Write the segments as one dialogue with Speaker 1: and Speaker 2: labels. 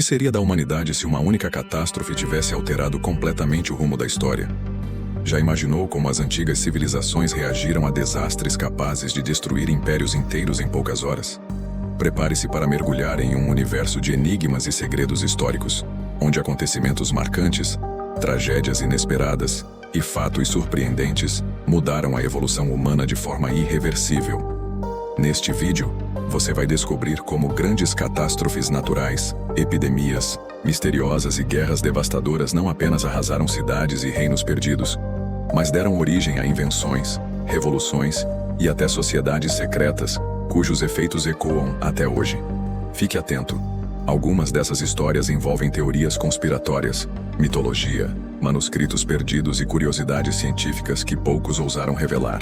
Speaker 1: que seria da humanidade se uma única catástrofe tivesse alterado completamente o rumo da história? Já imaginou como as antigas civilizações reagiram a desastres capazes de destruir impérios inteiros em poucas horas? Prepare-se para mergulhar em um universo de enigmas e segredos históricos, onde acontecimentos marcantes, tragédias inesperadas e fatos surpreendentes mudaram a evolução humana de forma irreversível. Neste vídeo, você vai descobrir como grandes catástrofes naturais, epidemias, misteriosas e guerras devastadoras não apenas arrasaram cidades e reinos perdidos, mas deram origem a invenções, revoluções e até sociedades secretas, cujos efeitos ecoam até hoje. Fique atento. Algumas dessas histórias envolvem teorias conspiratórias, mitologia, manuscritos perdidos e curiosidades científicas que poucos ousaram revelar.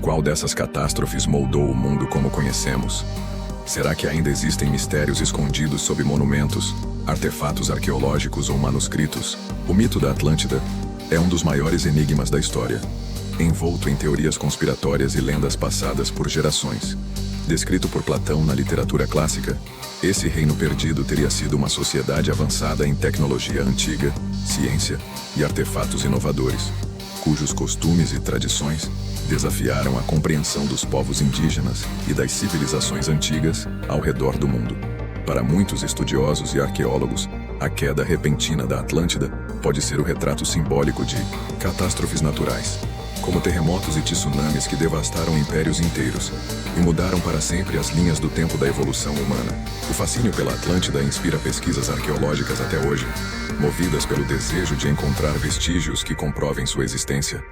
Speaker 1: Qual dessas catástrofes moldou o mundo como conhecemos? Será que ainda existem mistérios escondidos sob monumentos, artefatos arqueológicos ou manuscritos? O mito da Atlântida é um dos maiores enigmas da história, envolto em teorias conspiratórias e lendas passadas por gerações. Descrito por Platão na literatura clássica, esse reino perdido teria sido uma sociedade avançada em tecnologia antiga, ciência e artefatos inovadores, cujos costumes e tradições desafiaram a compreensão dos povos indígenas e das civilizações antigas ao redor do mundo. Para muitos estudiosos e arqueólogos, a queda repentina da Atlântida pode ser o retrato simbólico de catástrofes naturais, como terremotos e tsunamis que devastaram impérios inteiros e mudaram para sempre as linhas do tempo da evolução humana. O fascínio pela Atlântida inspira pesquisas arqueológicas até hoje, movidas pelo desejo de encontrar vestígios que comprovem sua existência.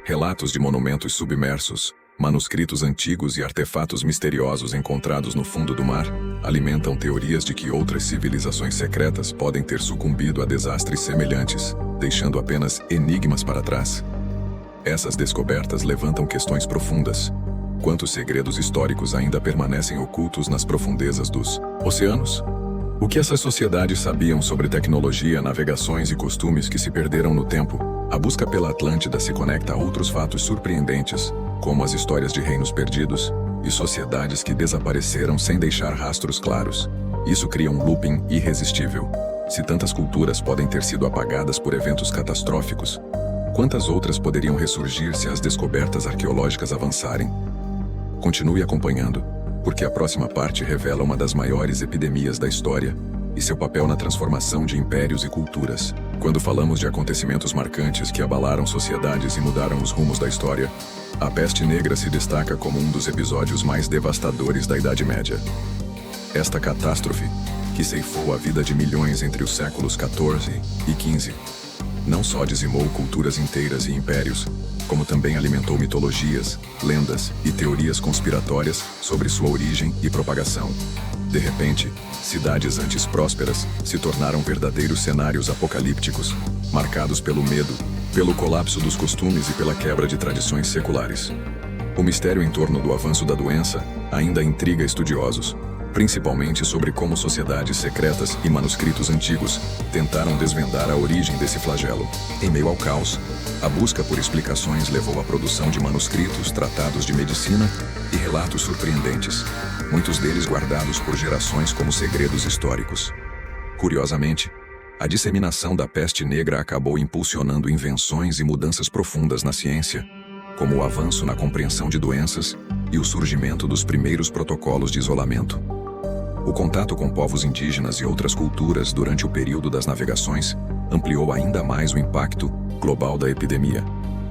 Speaker 1: Relatos de monumentos submersos, manuscritos antigos e artefatos misteriosos encontrados no fundo do mar alimentam teorias de que outras civilizações secretas podem ter sucumbido a desastres semelhantes, deixando apenas enigmas para trás. Essas descobertas levantam questões profundas. Quantos segredos históricos ainda permanecem ocultos nas profundezas dos oceanos? O que essas sociedades sabiam sobre tecnologia, navegações e costumes que se perderam no tempo? A busca pela Atlântida se conecta a outros fatos surpreendentes, como as histórias de reinos perdidos e sociedades que desapareceram sem deixar rastros claros. Isso cria um looping irresistível. Se tantas culturas podem ter sido apagadas por eventos catastróficos, quantas outras poderiam ressurgir se as descobertas arqueológicas avançarem? Continue acompanhando, porque a próxima parte revela uma das maiores epidemias da história e seu papel na transformação de impérios e culturas. Quando falamos de acontecimentos marcantes que abalaram sociedades e mudaram os rumos da história, a peste negra se destaca como um dos episódios mais devastadores da Idade Média. Esta catástrofe, que ceifou a vida de milhões entre os séculos XIV e XV, não só dizimou culturas inteiras e impérios, como também alimentou mitologias, lendas e teorias conspiratórias sobre sua origem e propagação. De repente, cidades antes prósperas se tornaram verdadeiros cenários apocalípticos, marcados pelo medo, pelo colapso dos costumes e pela quebra de tradições seculares. O mistério em torno do avanço da doença ainda intriga estudiosos, principalmente sobre como sociedades secretas e manuscritos antigos tentaram desvendar a origem desse flagelo. Em meio ao caos, a busca por explicações levou à produção de manuscritos, tratados de medicina e relatos surpreendentes, muitos deles guardados por gerações como segredos históricos. Curiosamente, a disseminação da peste negra acabou impulsionando invenções e mudanças profundas na ciência, como o avanço na compreensão de doenças e o surgimento dos primeiros protocolos de isolamento. O contato com povos indígenas e outras culturas durante o período das navegações ampliou ainda mais o impacto global da epidemia,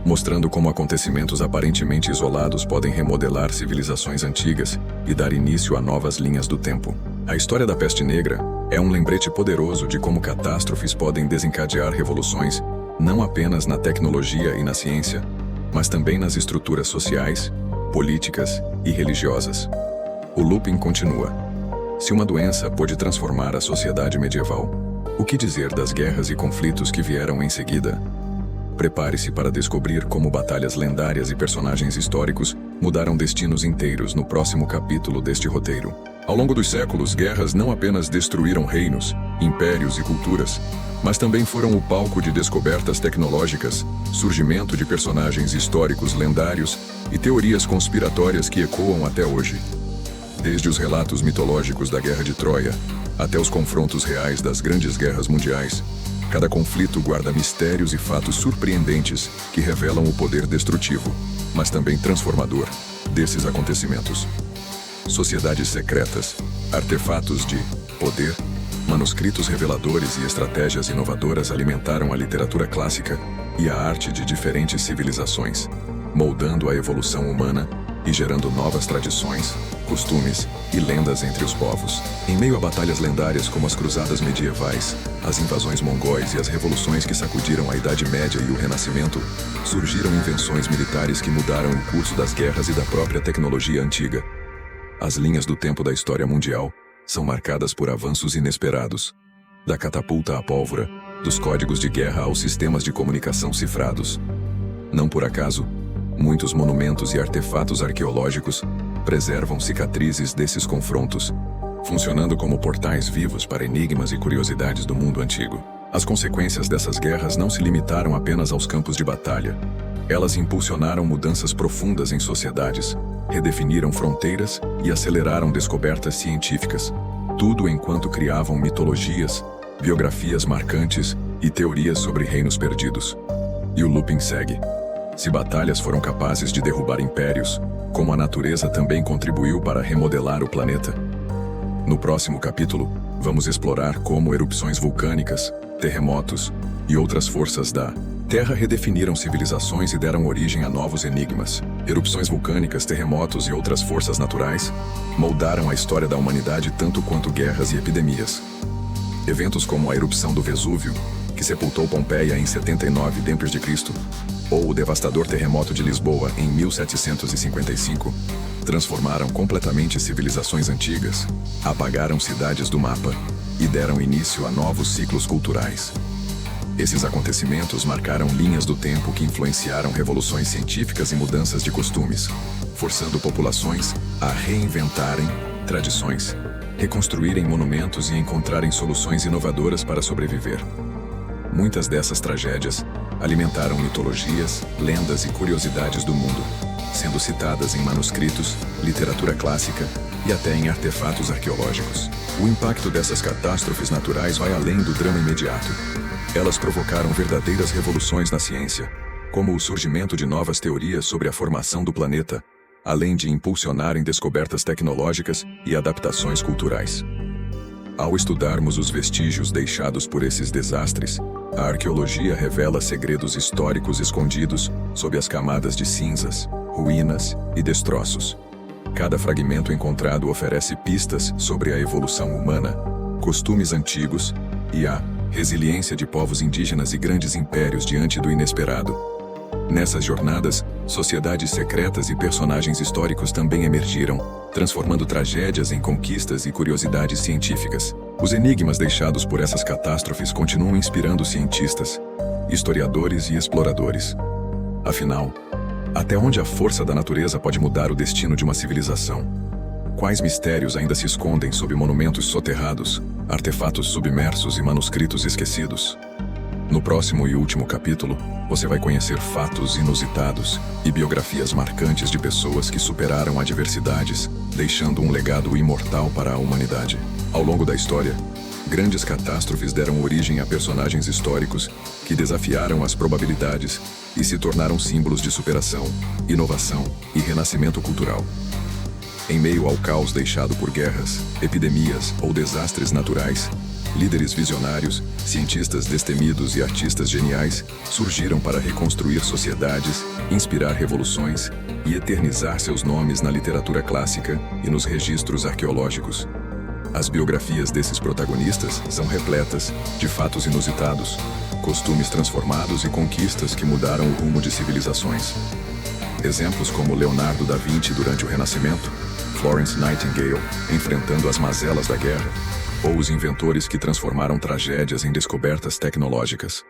Speaker 1: mostrando como acontecimentos aparentemente isolados podem remodelar civilizações antigas e dar início a novas linhas do tempo. A história da peste negra é um lembrete poderoso de como catástrofes podem desencadear revoluções, não apenas na tecnologia e na ciência, mas também nas estruturas sociais, políticas e religiosas. O looping continua. Se uma doença pôde transformar a sociedade medieval, o que dizer das guerras e conflitos que vieram em seguida? Prepare-se para descobrir como batalhas lendárias e personagens históricos mudaram destinos inteiros no próximo capítulo deste roteiro. Ao longo dos séculos, guerras não apenas destruíram reinos, impérios e culturas, mas também foram o palco de descobertas tecnológicas, surgimento de personagens históricos lendários e teorias conspiratórias que ecoam até hoje. Desde os relatos mitológicos da Guerra de Troia até os confrontos reais das grandes guerras mundiais, cada conflito guarda mistérios e fatos surpreendentes que revelam o poder destrutivo, mas também transformador, desses acontecimentos. Sociedades secretas, artefatos de poder, manuscritos reveladores e estratégias inovadoras alimentaram a literatura clássica e a arte de diferentes civilizações, moldando a evolução humana e gerando novas tradições, costumes e lendas entre os povos. Em meio a batalhas lendárias como as cruzadas medievais, as invasões mongóis e as revoluções que sacudiram a Idade Média e o Renascimento, surgiram invenções militares que mudaram o curso das guerras e da própria tecnologia antiga. As linhas do tempo da história mundial são marcadas por avanços inesperados, da catapulta à pólvora, dos códigos de guerra aos sistemas de comunicação cifrados. Não por acaso, muitos monumentos e artefatos arqueológicos preservam cicatrizes desses confrontos, funcionando como portais vivos para enigmas e curiosidades do mundo antigo. As consequências dessas guerras não se limitaram apenas aos campos de batalha. Elas impulsionaram mudanças profundas em sociedades, redefiniram fronteiras e aceleraram descobertas científicas, tudo enquanto criavam mitologias, biografias marcantes e teorias sobre reinos perdidos. E o looping segue. Se batalhas foram capazes de derrubar impérios, como a natureza também contribuiu para remodelar o planeta. No próximo capítulo, vamos explorar como erupções vulcânicas, terremotos e outras forças da Terra redefiniram civilizações e deram origem a novos enigmas. Erupções vulcânicas, terremotos e outras forças naturais moldaram a história da humanidade tanto quanto guerras e epidemias. Eventos como a erupção do Vesúvio, que sepultou Pompeia em 79 d.C., ou o devastador terremoto de Lisboa em 1755, transformaram completamente civilizações antigas, apagaram cidades do mapa e deram início a novos ciclos culturais. Esses acontecimentos marcaram linhas do tempo que influenciaram revoluções científicas e mudanças de costumes, forçando populações a reinventarem tradições, reconstruírem monumentos e encontrarem soluções inovadoras para sobreviver. Muitas dessas tragédias alimentaram mitologias, lendas e curiosidades do mundo, sendo citadas em manuscritos, literatura clássica e até em artefatos arqueológicos. O impacto dessas catástrofes naturais vai além do drama imediato. Elas provocaram verdadeiras revoluções na ciência, como o surgimento de novas teorias sobre a formação do planeta, além de impulsionarem descobertas tecnológicas e adaptações culturais. Ao estudarmos os vestígios deixados por esses desastres, a arqueologia revela segredos históricos escondidos sob as camadas de cinzas, ruínas e destroços. Cada fragmento encontrado oferece pistas sobre a evolução humana, costumes antigos e a resiliência de povos indígenas e grandes impérios diante do inesperado. Nessas jornadas, sociedades secretas e personagens históricos também emergiram, transformando tragédias em conquistas e curiosidades científicas. Os enigmas deixados por essas catástrofes continuam inspirando cientistas, historiadores e exploradores. Afinal, até onde a força da natureza pode mudar o destino de uma civilização? Quais mistérios ainda se escondem sob monumentos soterrados, artefatos submersos e manuscritos esquecidos? No próximo e último capítulo, você vai conhecer fatos inusitados e biografias marcantes de pessoas que superaram adversidades, deixando um legado imortal para a humanidade. Ao longo da história, grandes catástrofes deram origem a personagens históricos que desafiaram as probabilidades e se tornaram símbolos de superação, inovação e renascimento cultural. Em meio ao caos deixado por guerras, epidemias ou desastres naturais, líderes visionários, cientistas destemidos e artistas geniais surgiram para reconstruir sociedades, inspirar revoluções e eternizar seus nomes na literatura clássica e nos registros arqueológicos. As biografias desses protagonistas são repletas de fatos inusitados, costumes transformados e conquistas que mudaram o rumo de civilizações. Exemplos como Leonardo da Vinci durante o Renascimento, Florence Nightingale enfrentando as mazelas da guerra, ou os inventores que transformaram tragédias em descobertas tecnológicas,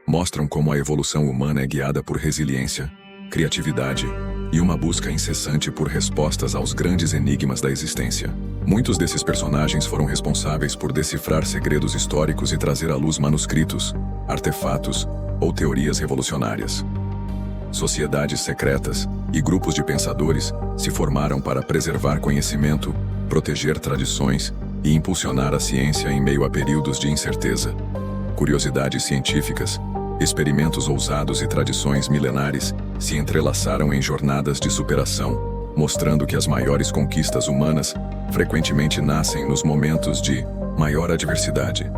Speaker 1: mostram como a evolução humana é guiada por resiliência, criatividade e uma busca incessante por respostas aos grandes enigmas da existência. Muitos desses personagens foram responsáveis por decifrar segredos históricos e trazer à luz manuscritos, artefatos ou teorias revolucionárias. Sociedades secretas e grupos de pensadores se formaram para preservar conhecimento, proteger tradições e impulsionar a ciência em meio a períodos de incerteza. Curiosidades científicas, experimentos ousados e tradições milenares se entrelaçaram em jornadas de superação, mostrando que as maiores conquistas humanas frequentemente nascem nos momentos de maior adversidade.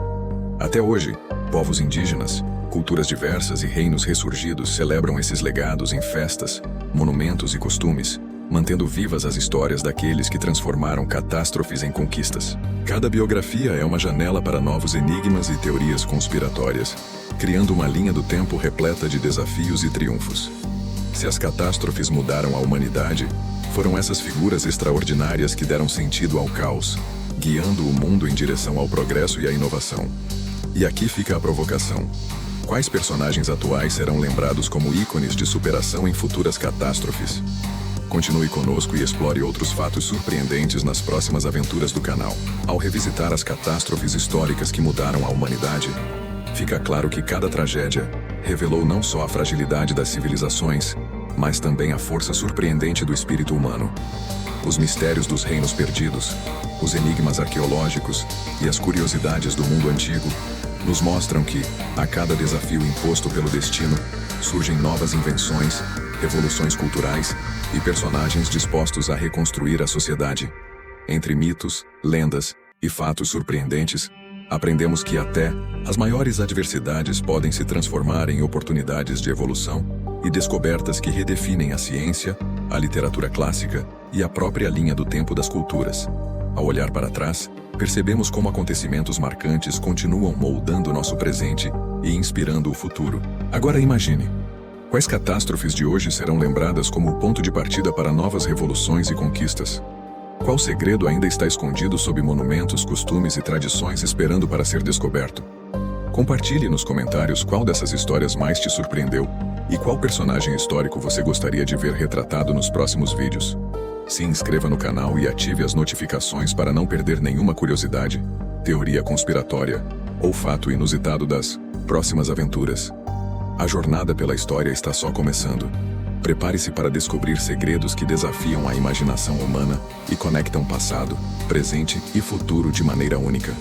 Speaker 1: Até hoje, povos indígenas, culturas diversas e reinos ressurgidos celebram esses legados em festas, monumentos e costumes, mantendo vivas as histórias daqueles que transformaram catástrofes em conquistas. Cada biografia é uma janela para novos enigmas e teorias conspiratórias, criando uma linha do tempo repleta de desafios e triunfos. Se as catástrofes mudaram a humanidade, foram essas figuras extraordinárias que deram sentido ao caos, guiando o mundo em direção ao progresso e à inovação. E aqui fica a provocação. Quais personagens atuais serão lembrados como ícones de superação em futuras catástrofes? Continue conosco e explore outros fatos surpreendentes nas próximas aventuras do canal. Ao revisitar as catástrofes históricas que mudaram a humanidade, fica claro que cada tragédia revelou não só a fragilidade das civilizações, mas também a força surpreendente do espírito humano. Os mistérios dos reinos perdidos, os enigmas arqueológicos e as curiosidades do mundo antigo nos mostram que, a cada desafio imposto pelo destino, surgem novas invenções, revoluções culturais e personagens dispostos a reconstruir a sociedade. Entre mitos, lendas e fatos surpreendentes, aprendemos que até as maiores adversidades podem se transformar em oportunidades de evolução e descobertas que redefinem a ciência, a literatura clássica e a própria linha do tempo das culturas. Ao olhar para trás, percebemos como acontecimentos marcantes continuam moldando nosso presente e inspirando o futuro. Agora imagine, quais catástrofes de hoje serão lembradas como o ponto de partida para novas revoluções e conquistas? Qual segredo ainda está escondido sob monumentos, costumes e tradições esperando para ser descoberto? Compartilhe nos comentários qual dessas histórias mais te surpreendeu e qual personagem histórico você gostaria de ver retratado nos próximos vídeos. Se inscreva no canal e ative as notificações para não perder nenhuma curiosidade, teoria conspiratória ou fato inusitado das próximas aventuras. A jornada pela história está só começando. Prepare-se para descobrir segredos que desafiam a imaginação humana e conectam passado, presente e futuro de maneira única.